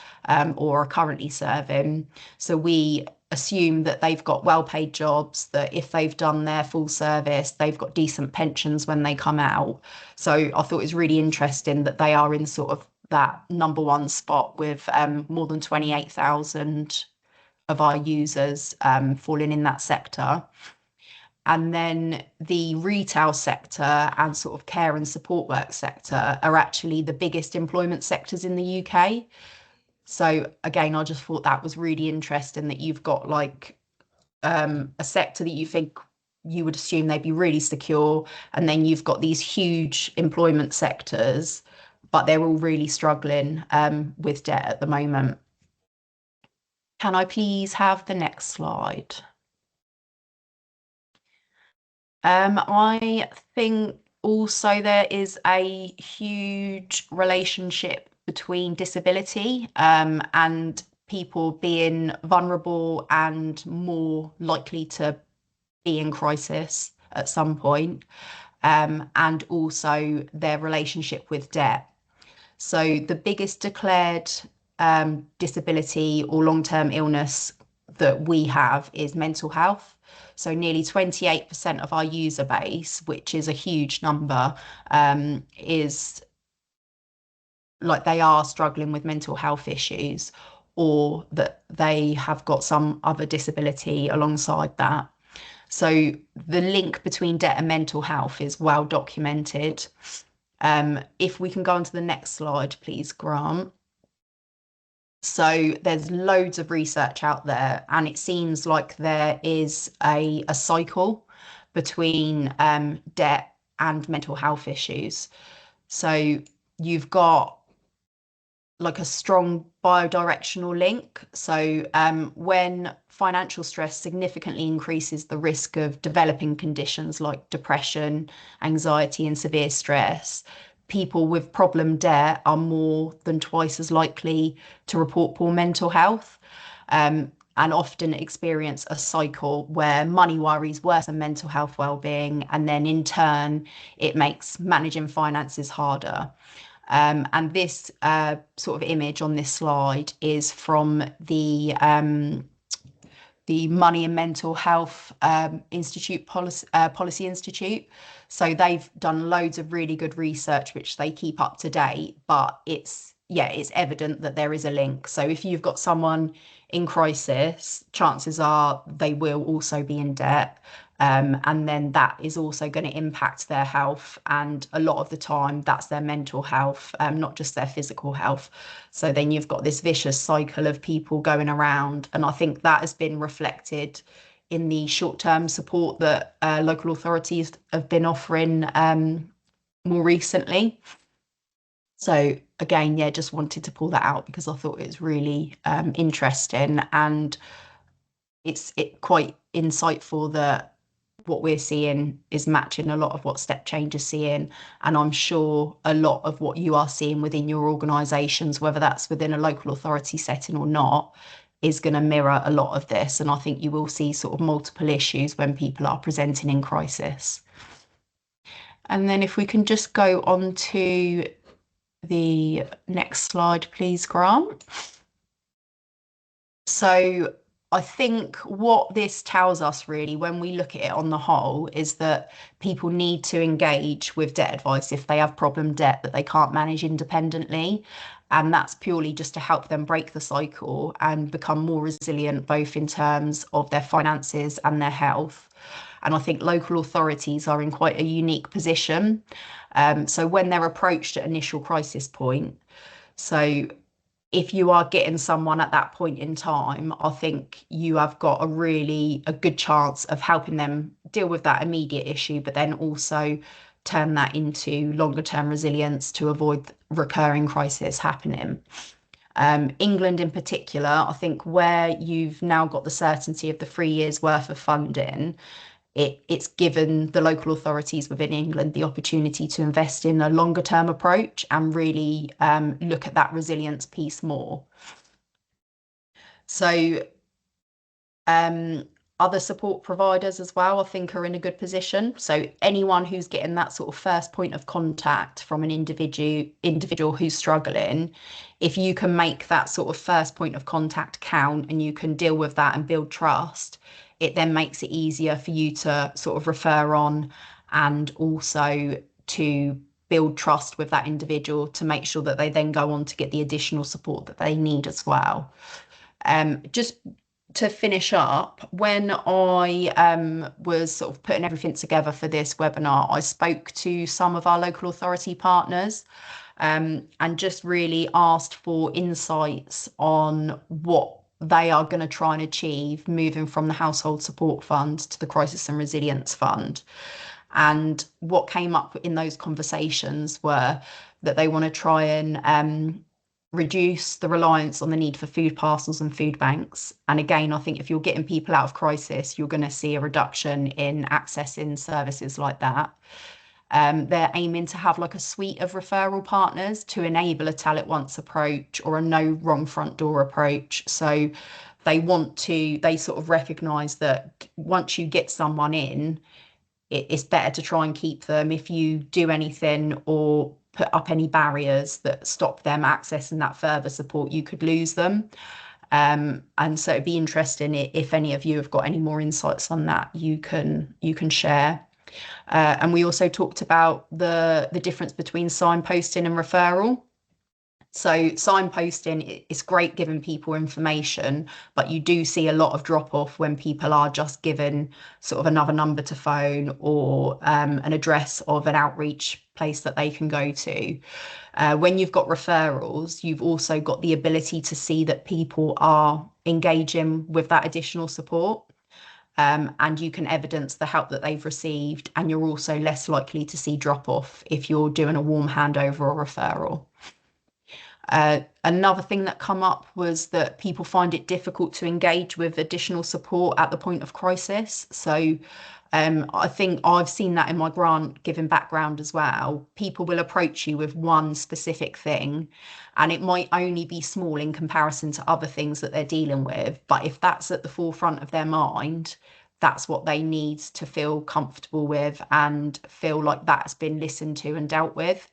Speaker 1: or are currently serving. So we assume that they've got well-paid jobs, that if they've done their full service, they've got decent pensions when they come out. So I thought it was really interesting that they are in sort of that number 1 spot with more than 28,000 of our users falling in that sector. And then the retail sector and sort of care and support work sector are actually the biggest employment sectors in the UK. So again, I just thought that was really interesting that you've got like a sector that you think you would assume they'd be really secure, and then you've got these huge employment sectors, but they're all really struggling with debt at the moment. Can I please have the next slide? I think also there is a huge relationship between disability and people being vulnerable and more likely to be in crisis at some point, and also their relationship with debt. So the biggest declared disability or long-term illness that we have is mental health. So nearly 28% of our user base, which is a huge number, is like they are struggling with mental health issues, or that they have got some other disability alongside that. So the link between debt and mental health is well documented. If we can go on to the next slide, please, Grant. So there's loads of research out there, and it seems like there is a cycle between debt and mental health issues. So you've got like a strong bidirectional link. So when financial stress significantly increases the risk of developing conditions like depression, anxiety, and severe stress, people with problem debt are more than twice as likely to report poor mental health. And often experience a cycle where money worries worsen mental health well-being, and then in turn it makes managing finances harder. And this sort of image on this slide is from the Money and Mental Health Institute Policy Institute. So they've done loads of really good research, which they keep up to date. But it's evident that there is a link. So if you've got someone in crisis, chances are they will also be in debt. And then that is also going to impact their health. And a lot of the time, that's their mental health, not just their physical health. So then you've got this vicious cycle of people going around. And I think that has been reflected in the short-term support that local authorities have been offering more recently. So again, yeah, just wanted to pull that out because I thought it was really interesting, and it's quite insightful that what we're seeing is matching a lot of what Step Change is seeing. And I'm sure a lot of what you are seeing within your organisations, whether that's within a local authority setting or not, is going to mirror a lot of this. And I think you will see sort of multiple issues when people are presenting in crisis. And then if we can just go on to the next slide, please, Grant. So I think what this tells us really, when we look at it on the whole, is that people need to engage with debt advice if they have problem debt that they can't manage independently. And that's purely just to help them break the cycle and become more resilient, both in terms of their finances and their health. And I think local authorities are in quite a unique position. So when they're approached at initial crisis point, so if you are getting someone at that point in time, I think you have got a good chance of helping them deal with that immediate issue, but then also turn that into longer term resilience to avoid recurring crisis happening. England in particular, I think where you've now got the certainty of the 3 years worth of funding, it's given the local authorities within England the opportunity to invest in a longer term approach and really look at that resilience piece more. So other support providers as well, I think, are in a good position. So anyone who's getting that sort of first point of contact from an individual who's struggling, if you can make that sort of first point of contact count and you can deal with that and build trust, it then makes it easier for you to sort of refer on, and also to build trust with that individual to make sure that they then go on to get the additional support that they need as well. Just to finish up, when I was sort of putting everything together for this webinar, I spoke to some of our local authority partners and just really asked for insights on what they are going to try and achieve moving from the Household Support Fund to the Crisis and Resilience Fund. And what came up in those conversations were that they want to try and reduce the reliance on the need for food parcels and food banks. And again, I think if you're getting people out of crisis, you're going to see a reduction in accessing services like that. They're aiming to have like a suite of referral partners to enable a tell it once approach or a no wrong front door approach. So they sort of recognise that once you get someone in, it's better to try and keep them. If you do anything or put up any barriers that stop them accessing that further support, you could lose them. And so it'd be interesting if any of you have got any more insights on that, you can share. And we also talked about the difference between signposting and referral. So signposting is great giving people information, but you do see a lot of drop off when people are just given sort of another number to phone or an address of an outreach place that they can go to. When you've got referrals, you've also got the ability to see that people are engaging with that additional support. And you can evidence the help that they've received, and you're also less likely to see drop off if you're doing a warm handover or referral. Another thing that come up was that people find it difficult to engage with additional support at the point of crisis. So I think I've seen that in my grant giving background as well. People will approach you with one specific thing, and it might only be small in comparison to other things that they're dealing with. But if that's at the forefront of their mind, that's what they need to feel comfortable with and feel like that's been listened to and dealt with.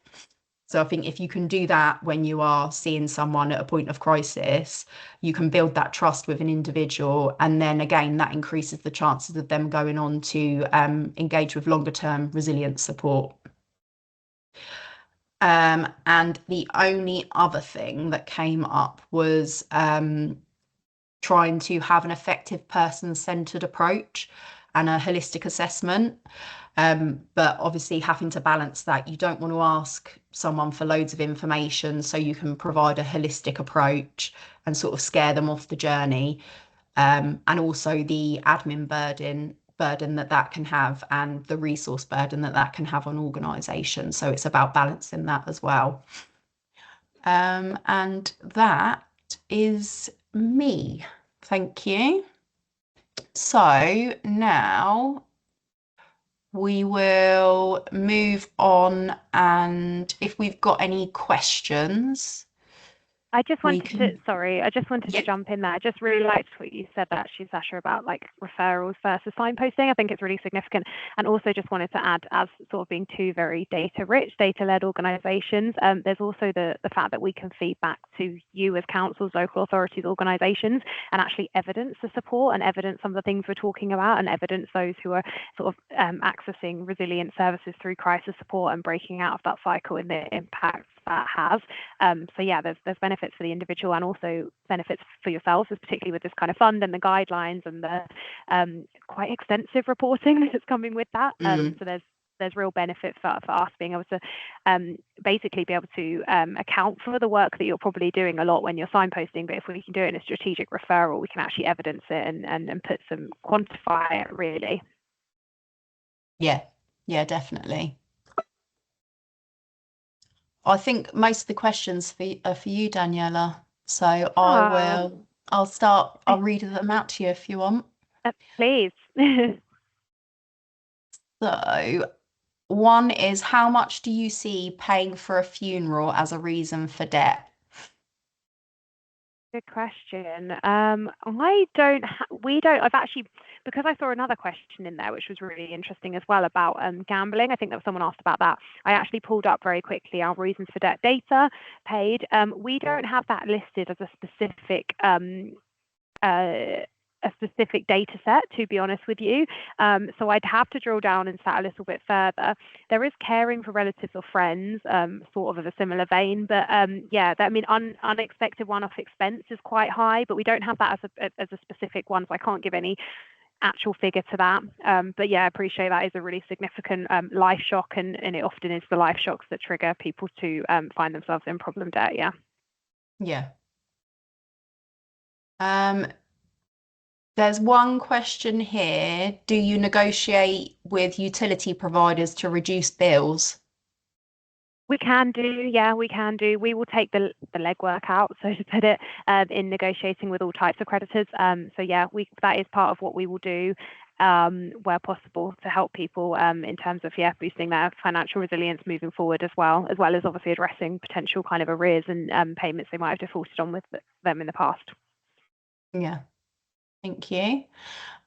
Speaker 1: So I think if you can do that when you are seeing someone at a point of crisis, you can build that trust with an individual. And then again, that increases the chances of them going on to engage with longer term resilience support. And the only other thing that came up was trying to have an effective person-centered approach and a holistic assessment. But obviously having to balance that, you don't want to ask someone for loads of information, so you can provide a holistic approach and sort of scare them off the journey. And also the admin burden that can have, and the resource burden that can have on organisations. So it's about balancing that as well. And that is me. Thank you. So now we will move on, and if we've got any questions,
Speaker 2: I just wanted to
Speaker 1: Yeah.
Speaker 2: jump in there. I just really liked what you said actually, Sasha, about like referrals versus signposting. I think it's really significant. And also just wanted to add, as sort of being two very data-rich, data-led organisations, there's also the fact that we can feed back to you as councils, local authorities, organisations, and actually evidence the support and evidence some of the things we're talking about, and evidence those who are sort of accessing resilient services through crisis support and breaking out of that cycle and the impacts that has. So yeah, there's benefits for the individual and also benefits for yourselves, particularly with this kind of fund and the guidelines and the quite extensive reporting that's coming with that. So there's real benefit for us being able to basically be able to account for the work that you're probably doing a lot when you're signposting, but if we can do it in a strategic referral, we can actually evidence it and put some quantify it really.
Speaker 1: Yeah, definitely. I think most of the questions are for you, Daniela. So I'll read them out to you if you want.
Speaker 2: Please.
Speaker 1: So one is, how much do you see paying for a funeral as a reason for debt?
Speaker 2: Good question. I've actually, because I saw another question in there, which was really interesting as well about gambling. I think that someone asked about that. I actually pulled up very quickly our reasons for debt data paid. We don't have that listed as a specific data set, to be honest with you. So I'd have to drill down into that a little bit further. There is caring for relatives or friends, sort of a similar vein, but unexpected one-off expense is quite high, but we don't have that as a specific one, so I can't give any actual figure to that. But yeah, I appreciate that is a really significant life shock, and it often is the life shocks that trigger people to find themselves in problem debt.
Speaker 1: Yeah. There's one question here. Do you negotiate with utility providers to reduce bills?
Speaker 2: We can do. We will take the legwork out, so to put it, in negotiating with all types of creditors. So yeah, that is part of what we will do where possible to help people in terms of boosting their financial resilience moving forward as well as obviously addressing potential kind of arrears and payments they might have defaulted on with them in the past.
Speaker 1: Yeah. Thank you.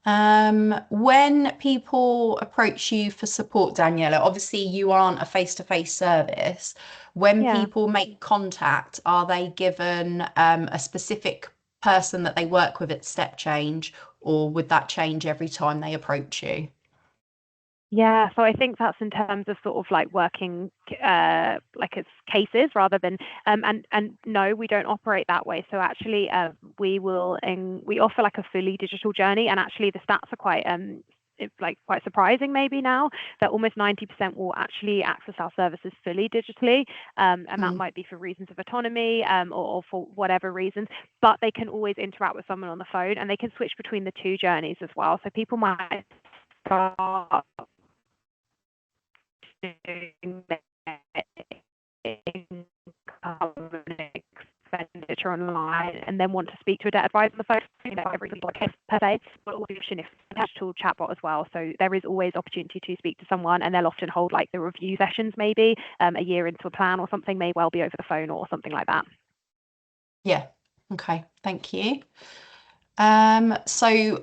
Speaker 1: When people approach you for support, Daniela, obviously you aren't a face-to-face service. When people make contact, are they given a specific person that they work with at Step Change, or would that change every time they approach you?
Speaker 2: Yeah, so I think that's in terms of sort of like working like as cases rather than and no, we don't operate that way. So actually, we offer like a fully digital journey, and actually the stats are quite it's like quite surprising maybe now that almost 90% will actually access our services fully digitally, and that
Speaker 1: Mm.
Speaker 2: might be for reasons of autonomy or for whatever reasons, but they can always interact with someone on the phone, and they can switch between the two journeys as well. So people might start doing income and expenditure online and then want to speak to a debt advisor on the phone, every single case per se, but also if digital chatbot as well. So there is always opportunity to speak to someone, and they'll often hold like the review sessions maybe a year into a plan or something, may well be over the phone or something like that.
Speaker 1: Yeah. Okay. Thank you. So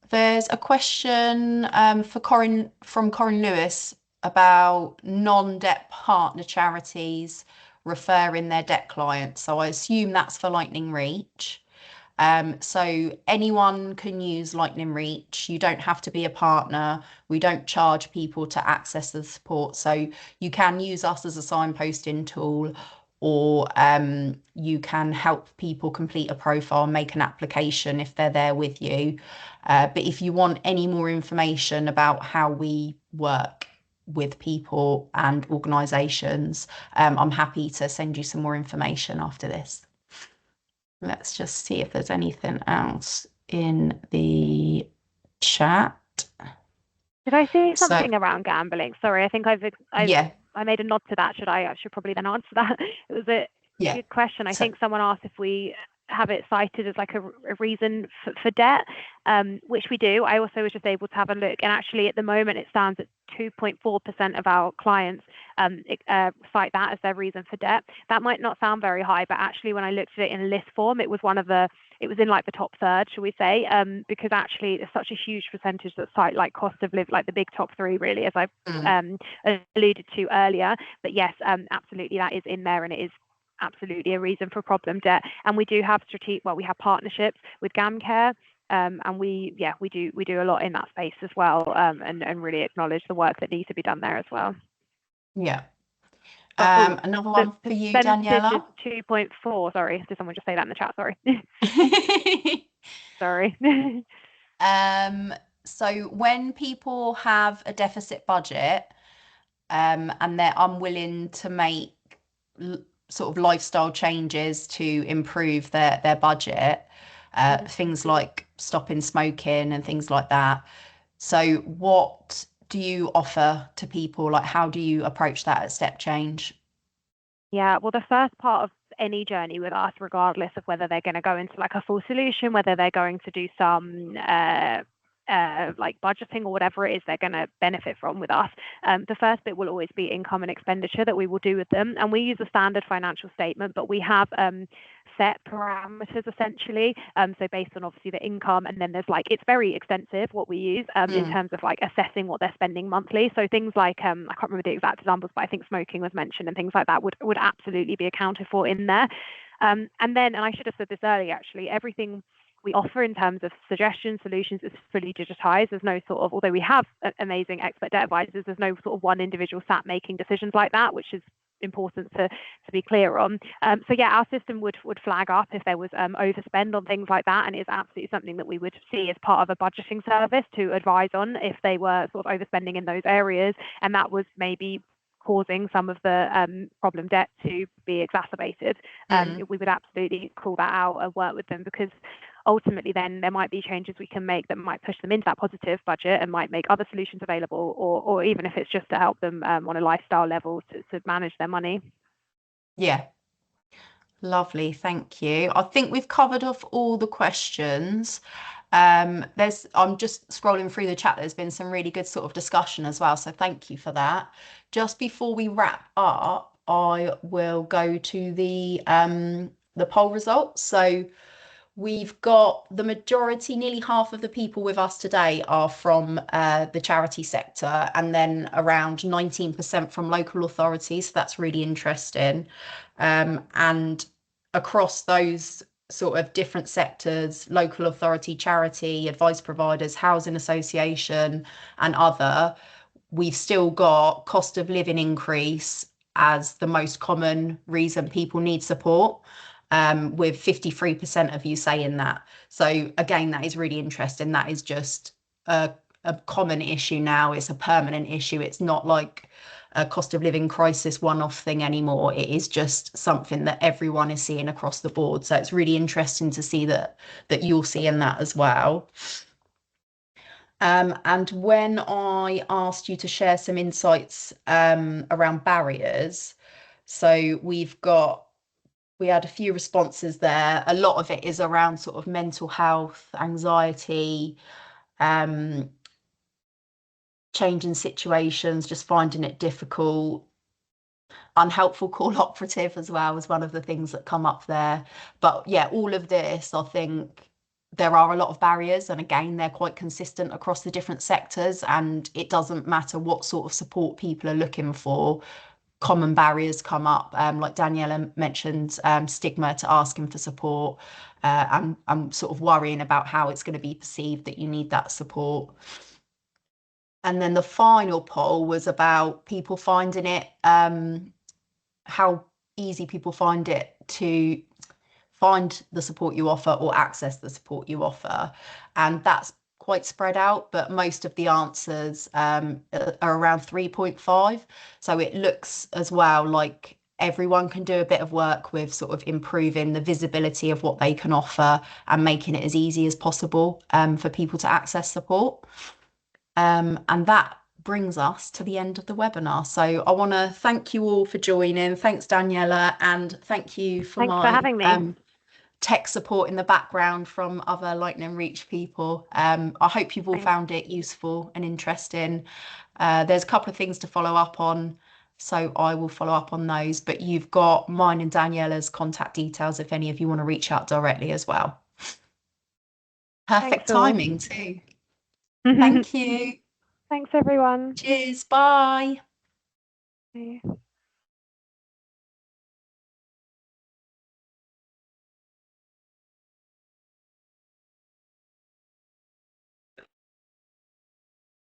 Speaker 1: there's a question for Corin from Corin Lewis about non-debt partner charities referring their debt clients. So I assume that's for Lightning Reach. So anyone can use Lightning Reach. You don't have to be a partner. We don't charge people to access the support. So you can use us as a signposting tool, or you can help people complete a profile, make an application if they're there with you. But if you want any more information about how we work with people and organisations, I'm happy to send you some more information after this. Let's just see if there's anything else in the chat.
Speaker 2: Did I see
Speaker 1: So,
Speaker 2: something around gambling? Sorry, I think
Speaker 1: yeah,
Speaker 2: I made a nod to that. I should probably then answer that. It was a
Speaker 1: yeah.
Speaker 2: good question. I
Speaker 1: So,
Speaker 2: think someone asked if we have it cited as like a reason for debt, which we do. I also was just able to have a look, and actually at the moment it stands at 2.4% of our clients cite that as their reason for debt. That might not sound very high, but actually when I looked at it in a list form, it was it was in like the top third, shall we say, because actually there's such a huge percentage that cite like cost of live, like the big top three really, as I alluded to earlier. But yes, absolutely that is in there, and it is absolutely a reason for problem debt. And we do have we have partnerships with GamCare, and we do a lot in that space as well, and really acknowledge the work that needs to be done there as well.
Speaker 1: yeah.
Speaker 2: Oh,
Speaker 1: Another
Speaker 2: the
Speaker 1: one for you,
Speaker 2: percentage is
Speaker 1: Daniela.
Speaker 2: 2.4. Sorry, did someone just say that in the chat? Sorry. Sorry.
Speaker 1: So when people have a deficit budget, and they're unwilling to make sort of lifestyle changes to improve their budget, things like stopping smoking and things like that. So what do you offer to people? Like, how do you approach that at Step Change?
Speaker 2: Yeah, well, the first part of any journey with us, regardless of whether they're going to go into like a full solution, whether they're going to do some like budgeting or whatever it is they're going to benefit from with us, the first bit will always be income and expenditure that we will do with them. And we use a standard financial statement, but we have set parameters essentially. So based on obviously the income, and then there's like, it's very extensive what we use in terms of like assessing what they're spending monthly. So things like I can't remember the exact examples, but I think smoking was mentioned, and things like that would absolutely be accounted for in there. And I should have said this earlier actually, everything we offer in terms of suggestions, solutions is fully digitized. There's no sort of, although we have amazing expert debt advisors, there's no sort of one individual sat making decisions like that, which is important to be clear on. So yeah, our system would flag up if there was overspend on things like that, and it's absolutely something that we would see as part of a budgeting service to advise on if they were sort of overspending in those areas, and that was maybe causing some of the problem debt to be exacerbated. We would absolutely call that out and work with them, because ultimately then there might be changes we can make that might push them into that positive budget and might make other solutions available, or even if it's just to help them on a lifestyle level to manage their money.
Speaker 1: Yeah. Lovely, thank you. I think we've covered off all the questions. I'm just scrolling through the chat. There's been some really good sort of discussion as well, so thank you for that. Just before we wrap up, I will go to the poll results. So we've got the majority, nearly half of the people with us today are from the charity sector, and then around 19% from local authorities. So that's really interesting. And across those sort of different sectors, local authority, charity, advice providers, housing association, and other, we've still got cost of living increase as the most common reason people need support, with 53% of you saying that. So again, that is really interesting. That is just a common issue now. It's a permanent issue. It's not like a cost of living crisis one-off thing anymore. It is just something that everyone is seeing across the board. So it's really interesting to see that you're seeing that as well. And when I asked you to share some insights around barriers, so we had a few responses there. A lot of it is around sort of mental health, anxiety, changing situations, just finding it difficult. Unhelpful call operative as well was one of the things that come up there. But yeah, all of this, I think there are a lot of barriers, and again, they're quite consistent across the different sectors, and it doesn't matter what sort of support people are looking for. Common barriers come up, like Daniela mentioned, stigma to asking for support, and I'm sort of worrying about how it's going to be perceived that you need that support. And then the final poll was about people finding it, how easy people find it to find the support you offer or access the support you offer. And that's quite spread out, but most of the answers are around 3.5. So it looks as well like everyone can do a bit of work with sort of improving the visibility of what they can offer and making it as easy as possible for people to access support. And that brings us to the end of the webinar. So I want to thank you all for joining. Thanks, Daniela, and thank you for
Speaker 2: Thanks for having me.
Speaker 1: Tech support in the background from other Lightning Reach people. I hope you've all found it useful and interesting. There's a couple of things to follow up on, so I will follow up on those, but you've got mine and Daniela's contact details if any of you want to reach out directly as well. Perfect timing too. Thank you.
Speaker 2: Thanks, everyone.
Speaker 1: Cheers. Bye.
Speaker 2: Bye.